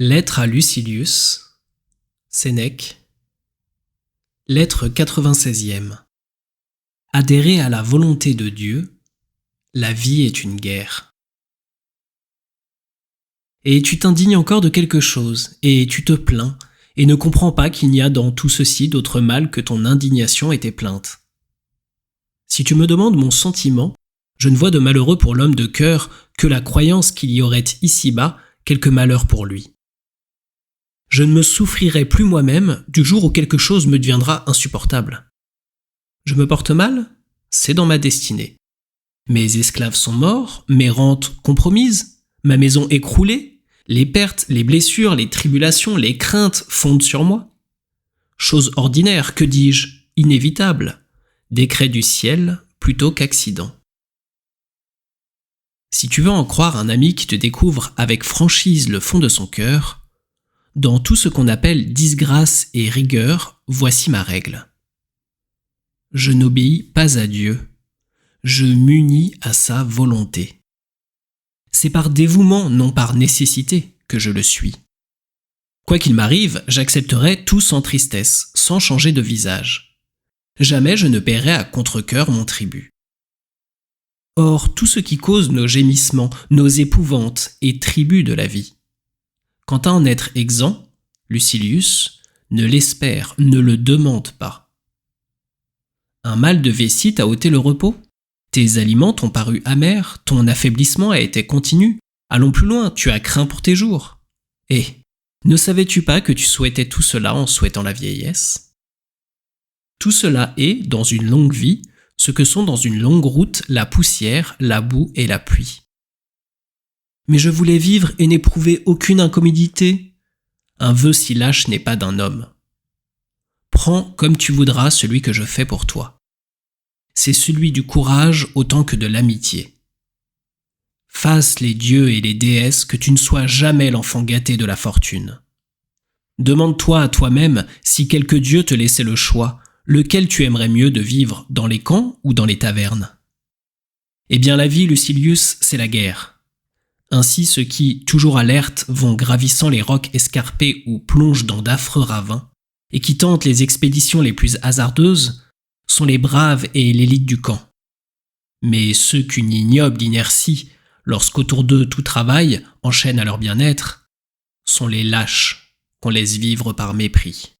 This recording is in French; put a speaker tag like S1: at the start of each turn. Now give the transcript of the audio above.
S1: Lettre à Lucilius, Sénèque. Lettre 96e. Adhérer à la volonté de Dieu, la vie est une guerre. Et tu t'indignes encore de quelque chose, et tu te plains, et ne comprends pas qu'il n'y a dans tout ceci d'autre mal que ton indignation et tes plaintes. Si tu me demandes mon sentiment, je ne vois de malheureux pour l'homme de cœur que la croyance qu'il y aurait ici-bas quelque malheur pour lui. Je ne me souffrirai plus moi-même du jour où quelque chose me deviendra insupportable. Je me porte mal, c'est dans ma destinée. Mes esclaves sont morts, mes rentes compromises, ma maison écroulée, les pertes, les blessures, les tribulations, les craintes fondent sur moi. Chose ordinaire, que dis-je, inévitable, décret du ciel plutôt qu'accident. Si tu veux en croire un ami qui te découvre avec franchise le fond de son cœur, dans tout ce qu'on appelle disgrâce et rigueur, voici ma règle. Je n'obéis pas à Dieu, je m'unis à sa volonté. C'est par dévouement, non par nécessité, que je le suis. Quoi qu'il m'arrive, j'accepterai tout sans tristesse, sans changer de visage. Jamais je ne paierai à contre-cœur mon tribut. Or, tout ce qui cause nos gémissements, nos épouvantes est tribut de la vie. Quant à en être exempt, Lucilius, ne l'espère, ne le demande pas. Un mal de vessie t'a ôté le repos? Tes aliments t'ont paru amers, ton affaiblissement a été continu. Allons plus loin, tu as craint pour tes jours. Et ne savais-tu pas que tu souhaitais tout cela en souhaitant la vieillesse? Tout cela est, dans une longue vie, ce que sont dans une longue route la poussière, la boue et la pluie. Mais je voulais vivre et n'éprouver aucune incommodité. Un vœu si lâche n'est pas d'un homme. Prends comme tu voudras celui que je fais pour toi. C'est celui du courage autant que de l'amitié. Fasse les dieux et les déesses que tu ne sois jamais l'enfant gâté de la fortune. Demande-toi à toi-même si quelque dieu te laissait le choix, lequel tu aimerais mieux de vivre, dans les camps ou dans les tavernes. Eh bien la vie, Lucilius, c'est la guerre. Ainsi ceux qui, toujours alertes, vont gravissant les rocs escarpés ou plongent dans d'affreux ravins, et qui tentent les expéditions les plus hasardeuses, sont les braves et l'élite du camp. Mais ceux qu'une ignoble inertie, lorsqu'autour d'eux tout travail, enchaîne à leur bien-être, sont les lâches qu'on laisse vivre par mépris.